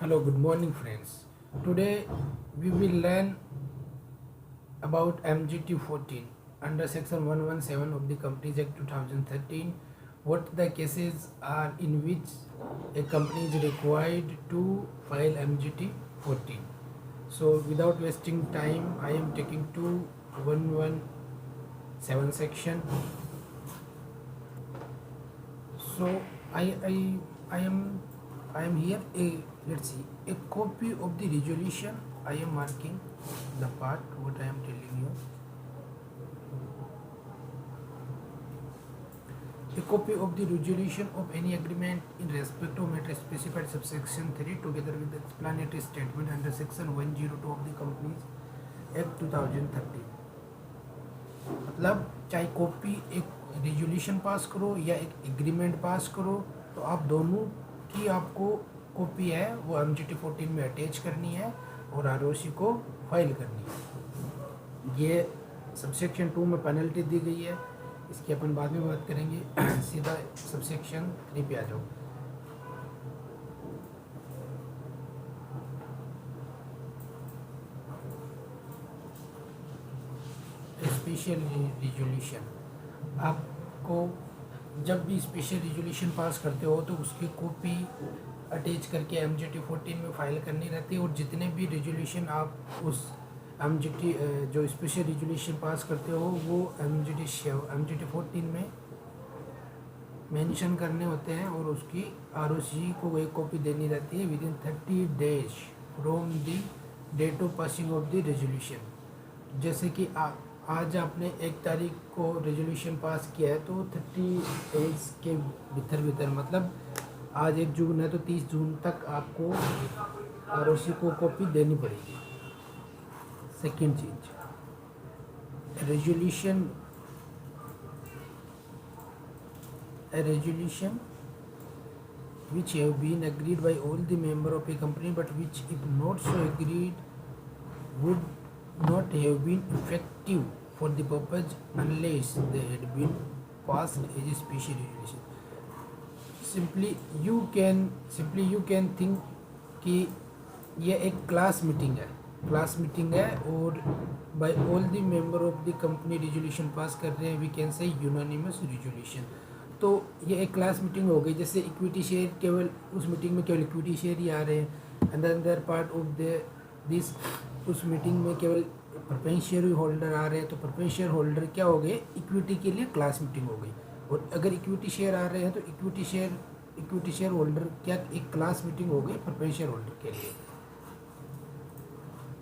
Hello, good morning, friends. Today we will learn about MGT 14 under Section 117 of the Companies Act 2013. What the cases are in which a company is required to file MGT 14. So, without wasting time, I am taking to 117 section. So I am here. Let's see, a copy of the resolution. I am marking the part what I am telling you. A copy of the resolution of any agreement in respect of matter specified subsection 3 together with the explanatory statement under section 102 of the Companies Act 2013. मतलब चाहे copy एक resolution pass करो या एक agreement पास करो, तो आप दोनों की आपको कॉपी है वो MGT 14 में अटैच करनी है और ROC को फाइल करनी है। ये सबसेक्शन 2 में पेनल्टी दी गई है, इसकी अपन बाद में बात करेंगे। सीधा सबसेक्शन 3 पे आ जाओ। स्पेशल रिजोल्यूशन, आपको जब भी स्पेशल रिजोल्यूशन पास करते हो तो उसकी कॉपी अटैच करके MGT 14 में फाइल करनी रहती है। और जितने भी रिजोल्यूशन आप उस MGT जो स्पेशल रिजोल्यूशन पास करते हो वो MGT 14 में मेंशन करने होते हैं और उसकी ROC को एक कॉपी देनी रहती है within 30 days from the date of passing of the resolution. जैसे कि आज आपने 1 तारीख को रेजोल्यूशन पास किया है तो 30 डेज के भीतर मतलब आज 1 जून है तो 30 जून तक आपको ROC को कॉपी देनी पड़ेगी। सेकेंड चीज, resolution which have been agreed by all the member of a company but which if not so agreed would not have been effective for the purpose unless they had been passed as a special resolution. Simply you can think कि ये एक class meeting है और by all the member of the company resolution pass कर रहे हैं, we can say unanimous resolution. तो ये एक क्लास मीटिंग हो गई। जैसे इक्विटी शेयर, केवल उस मीटिंग में केवल इक्विटी शेयर ही आ रहे हैं, अंदर पार्ट ऑफ दिस उस मीटिंग में केवल प्रेफरेंस शेयर होल्डर आ रहे हैं, तो प्रेफरेंस शेयर होल्डर क्या हो गए, इक्विटी के लिए क्लास मीटिंग हो गई। और अगर इक्विटी शेयर आ रहे हैं तो इक्विटी शेयर होल्डर क्या एक क्लास मीटिंग हो गई प्रेफरेंस शेयर होल्डर के लिए।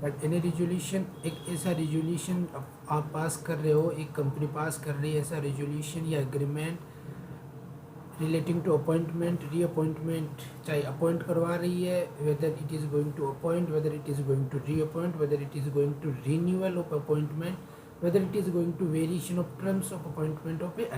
बट एनी रिजोल्यूशन, एक ऐसा रिजोल्यूशन आप पास कर रहे हो, एक कंपनी पास कर रही है ऐसा रिजोल्यूशन या agreement relating to appointment, reappointment, चाहे अपॉइंट करवा रही है, whether it is going to appoint, whether it is going to reappoint, whether it is going to renewal of appointment, whether it is going to variation of terms of appointment of a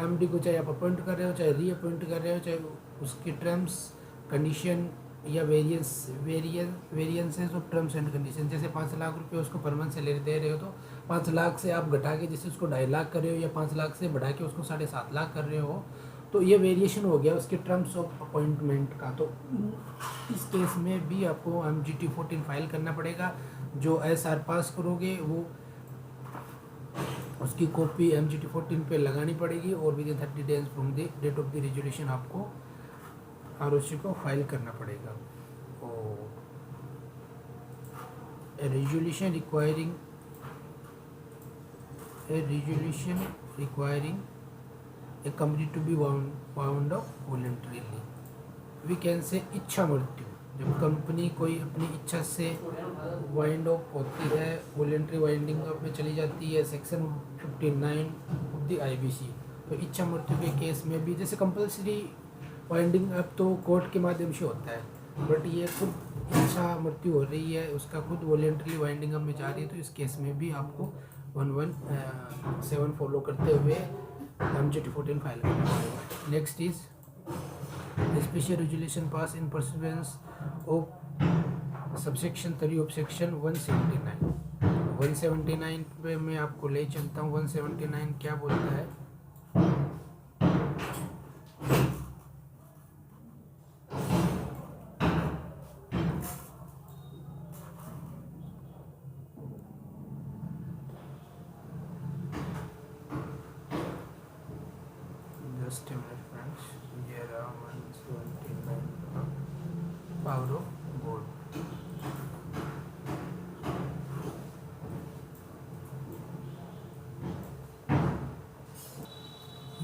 MD को चाहे आप appoint कर रहे हो, चाहे reappoint कर रहे हो, चाहे उसकी टर्म्स कंडीशन या variances of terms and condition. जैसे 5 लाख रुपये उसको पर मंथ से दे रहे हो तो 5 लाख से आप घटा के जैसे उसको 2.5 लाख कर रहे हो या 5 लाख से बढ़ा के उसको 7.5 लाख कर रहे हो, तो ये वेरिएशन हो गया उसके टर्म्स ऑफ अपॉइंटमेंट का। तो इस केस में भी आपको MGT 14 फाइल करना पड़ेगा। जो SR पास करोगे वो उसकी कॉपी MGT 14 पे लगानी पड़ेगी और within 30 days from the date of the resolution आपको ROC को फाइल करना पड़ेगा। और resolution requiring a company to be wound up voluntarily, we can say इच्छा मृत्यु। जब कंपनी कोई अपनी इच्छा से वाइंड अप होती है, वॉलेंट्री वाइंडिंग अप में चली जाती है, सेक्शन 59 ऑफ द IBC, तो इच्छा मृत्यु के केस में भी जैसे कंपल्सरी वाइंडिंग अप तो कोर्ट के माध्यम से होता है, बट ये खुद इच्छा मृत्यु हो रही है, उसका खुद वॉलेंट्री वाइंडिंग अप में जा रही है, तो इस केस में भी आपको 117 फॉलो करते हुए MGT 14 फाइल करना पड़ेगा। Next is special resolution pass in persistence of subsection 3 of section 179 पे मैं आपको ले चलता हूँ। 179 क्या बोलता है, power of board.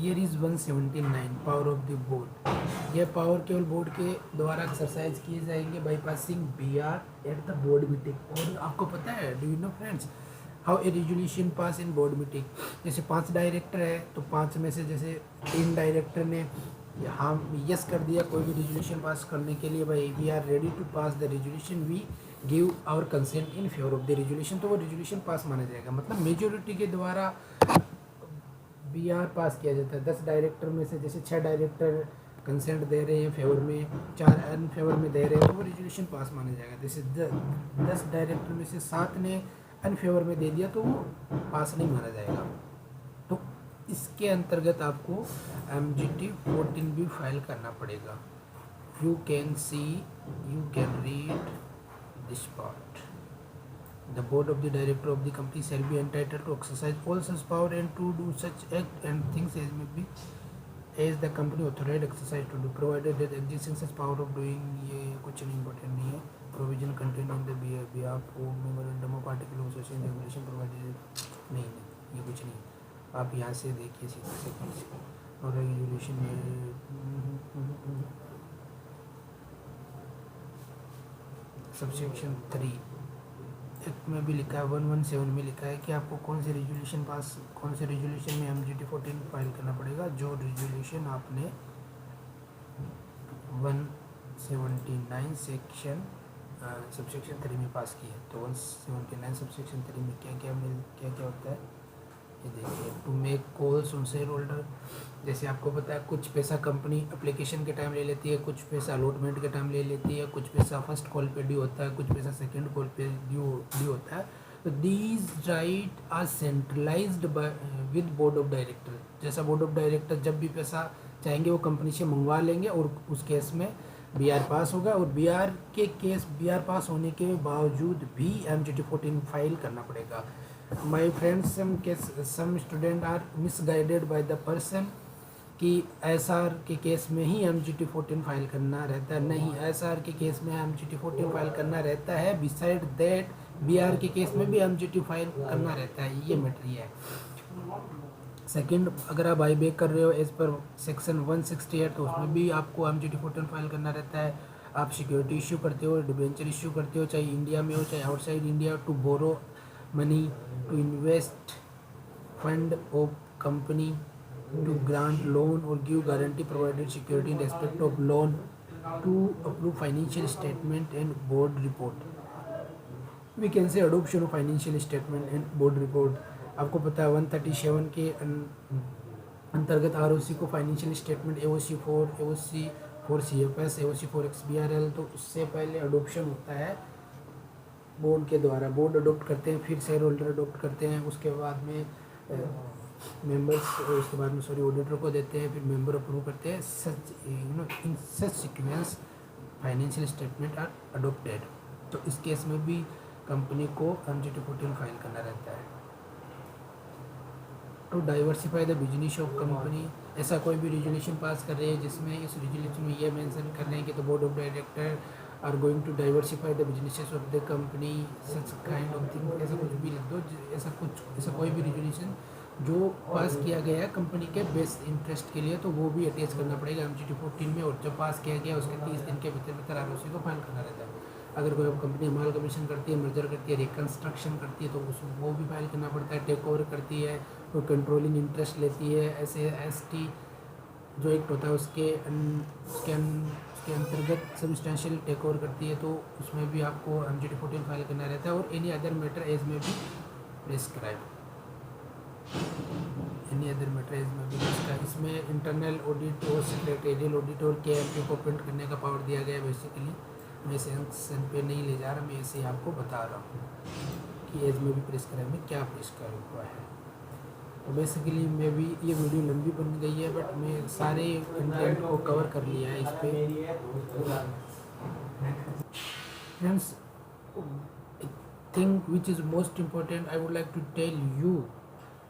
Here is 179 power of the board. यह पावर केवल बोर्ड के द्वारा एक्सरसाइज किए जाएंगे by passing B R at the board meeting. और आपको पता है, do you know friends, how a resolution pass in board meeting. जैसे 5 डायरेक्टर है तो 5 में से जैसे 3 डायरेक्टर ने हाँ यस कर दिया कोई भी रेजोल्यूशन पास करने के लिए, भाई we are ready to pass the resolution, we give our consent in favour of the resolution, तो वो रेजोल्यूशन पास माना जाएगा. मतलब मेजोरिटी के द्वारा बी आर पास किया जाता है. 10 डायरेक्टर में से जैसे 6 डायरेक्टर कंसेंट दे रहे हैं फेवर में, 4 अन फेवर में दे रहे हैं, तो वो रेजोल्यूशन पास माना जाएगा. जैसे 10 डायरेक्टर में से 7 ने अन फेवर में दे दिया तो वो पास नहीं माना जाएगा. तो इसके अंतर्गत आपको MGT 14 भी फाइल करना पड़ेगा. You can see, you can read this part. The board of the director of the company shall be entitled to exercise all such power and to do such act and things as may be as the company authorized exercise to do, provided that existing such power of doing. ये कुछ नहीं important नहीं है. Provision contain in the behalf of memorandum of article of association regulation provided. नहीं ये कुछ नहीं. आप यहाँ से देखिए सीधे से और रेगुलेशन में सबसेक्शन 3 में भी लिखा है, 117 में लिखा है कि आपको कौन से रेजोल्यूशन में MGT 14 फाइल करना पड़ेगा. जो रेजोल्यूशन आपने 179 सेक्शन सबसेक्शन 3 में पास की है. तो 179 सबसेक्शन 3 में क्या क्या होता है ये देखिए. To make calls on shareholder. जैसे आपको पता है कुछ पैसा कंपनी एप्लीकेशन के टाइम ले लेती है, कुछ पैसा अलॉटमेंट के टाइम ले लेती है, कुछ पैसा फर्स्ट कॉल पे ड्यू होता है, कुछ पैसा सेकंड कॉल पे ड्यू होता है. तो these right are centralised with board of director. जैसा बोर्ड ऑफ डायरेक्टर जब भी पैसा चाहेंगे वो कंपनी से मंगवा लेंगे और उस केस में BR पास होगा. और BR पास होने के बावजूद भी MGT 14 फाइल करना पड़ेगा. My friends, some student are misguided by the person कि SR के केस में ही MGT 14 फाइल करना रहता है. नहीं, SR के केस में MGT 14 फाइल करना रहता है. बिसाइड दैट BR के केस में भी MGT फाइल करना रहता है. ये मैटर है. सेकंड, अगर आप बाई बैक कर रहे हो एज पर सेक्शन 168 तो उसमें भी आपको MGT 14 फाइल करना रहता है. आप सिक्योरिटी इशू करते हो, डिबेंचर इशू करते हो, चाहे इंडिया में हो चाहे outside India, to borrow money, to invest fund of company, to grant loan or give guarantee provided security in respect of loan, to approve financial statement and board report. We can say adoption of financial statement and board report. आपको पता है 137 के अंतर्गत ROC को financial statement AOC 4 CFS, AOC 4 XBRL, तो उससे पहले adoption होता है बोर्ड के द्वारा. बोर्ड अडोप्ट करते हैं, फिर शेयर होल्डर अडोप्ट करते हैं, उसके बाद में मेंबर्स, उसके बाद में ऑडिटर को देते हैं, फिर मेंबर अप्रूव करते हैं. Such in such sequence financial statement are adopted. तो इस केस में भी कंपनी को MGT 14 फाइल करना रहता है. To diversify the business of company. ऐसा कोई भी रेजोल्यूशन पास कर रहे हैं जिसमें इस रेजोल्यूशन में ये मेंशन कर रहे हैं कि the board of director are going to diversify the businesses of the company, such kind of thing. ऐसा कुछ भी लिख दो. ऐसा कोई भी रेजोल्यूशन जो पास किया गया है कंपनी के बेस्ट इंटरेस्ट के लिए, तो वो भी अटैच करना पड़ेगा MGT 14 में. और जब पास किया गया उसके 30 दिन के भीतर ROC को फाइल करना रहता है. अगर कोई कंपनी माल कमीशन करती है, मर्जर करती है, रिकन्स्ट्रक्शन करती है, तो वो भी फाइल करना पड़ता है. टेक ओवर करती है, कोई कंट्रोलिंग इंटरेस्ट लेती है, ST जो एक्ट होता है उसके अंतर्गत सब्सटेंशियल टेक ओवर करती है, तो उसमें भी आपको MGT 14 फाइल करना रहता है. और एनी अदर मैटर एज में भी prescribe, any other matter as में भी प्रिस्क्राइब. इसमें इंटरनल ऑडिट और सेक्रेटरियल ऑडिट और KMP को प्रिंट करने का पावर दिया गया है. बेसिकली मैं सेंक्शन पे नहीं ले जा रहा, मैं ऐसे ही आपको बता रहा हूँ कि एज में भी प्रिस्क्राइब में क्या प्रिस्क्राइब हुआ है. तो बेसिकली मैं भी, ये वीडियो लंबी बन गई है बट मैं सारे कंटेंट को कवर कर लिया है इस पर. Friends, thing which is most important, I would like to tell you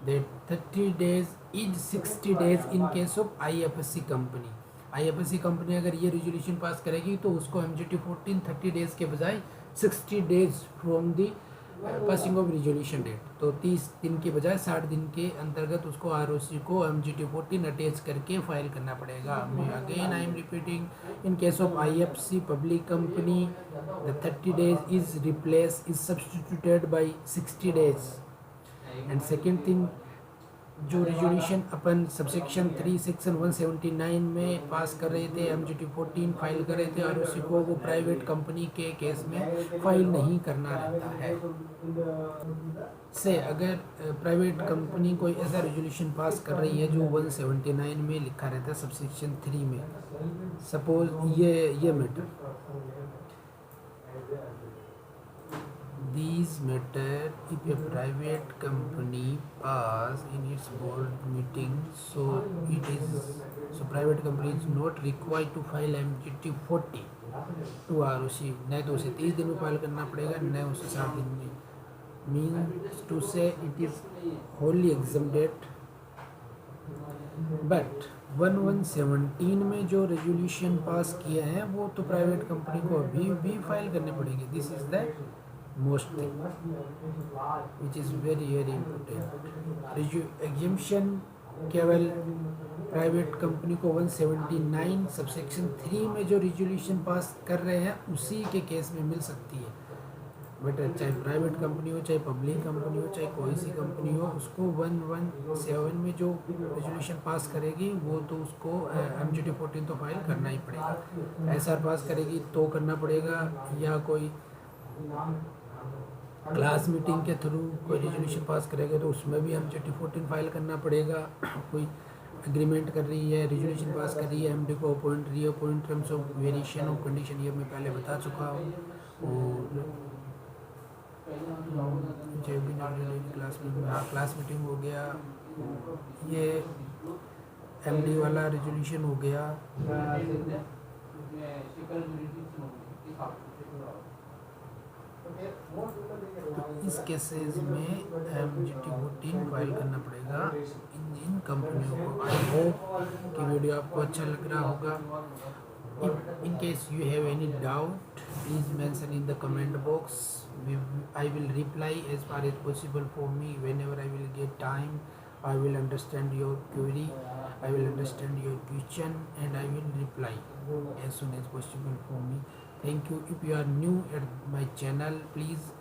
that 30 days is 60 days in case of IFSC company. IFSC company अगर ये रेजोल्यूशन पास करेगी तो उसको MGT 14 30 डेज के बजाय 60 days from the passing of resolution date, तो 30 दिन के बजाय 60 दिन के अंतर्गत उसको ROC को MGT 14 अटैच करके फाइल करना पड़ेगा। Again I am repeating, in case of IFC public company the 30 days is replace is substituted by 60 days. And second thing, जो रेजोल्यूशन अपन सबसेक्शन 3 सेक्शन 179 में पास कर रहे थे, MGT 14 फाइल कर रहे थे ROC को, वो प्राइवेट कंपनी के केस में फाइल नहीं करना रहता है। से अगर प्राइवेट कंपनी कोई ऐसा रेजोल्यूशन पास कर रही है जो 179 में लिखा रहता है सबसेक्शन 3 में, सपोज ये matter, these matter if a private company pass in its board meeting, so private company is not required to file MGT 40 to ROC, न तो उसे 30 दिन में फाइल करना पड़ेगा, न उसे 60 दिन में। मीन्स टू से it is wholly exempted। But 1117 में जो रेजोल्यूशन पास किए हैं वो तो प्राइवेट कंपनी को अभी भी फाइल करने पड़ेंगे। This is the most thing which is very very important. Exemption केवल प्राइवेट कंपनी को 179 सबसेक्शन 3 में जो रेजोल्यूशन पास कर रहे हैं उसी के केस में मिल सकती है। बट चाहे प्राइवेट कंपनी हो, चाहे पब्लिक कंपनी हो, चाहे कोई सी कंपनी हो, उसको 117 में जो रेजोल्यूशन पास करेगी वो तो उसको MGT 14 तो फाइल करना ही पड़ेगा। SR पास करेगी तो करना पड़ेगा, या कोई क्लास मीटिंग के थ्रू कोई रेजोल्यूशन पास करेगा तो उसमें भी MGT 14 फाइल करना पड़ेगा। कोई एग्रीमेंट कर रही है, रेजोल्यूशन पास कर रही है, MD को appoint reappoint terms of variation of condition, ये मैं पहले बता चुका हूँ। और क्लास मीटिंग हो गया, ये MD वाला रेजोल्यूशन हो गया। तो इस केसेस में MGT 14 फाइल करना पड़ेगा इन कंपनियों को। आई होप कि वीडियो आपको अच्छा लग रहा होगा। In case you have any doubt, please mention in the comment box. I will reply as far as possible for me. Whenever I will get time, I will understand your query, I will understand your question, and I will reply as soon as possible for me. Thank you. If you are new at my channel, please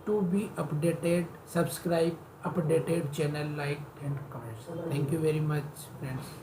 to be updated, subscribe updated channel, like and comments. Thank you very much, friends.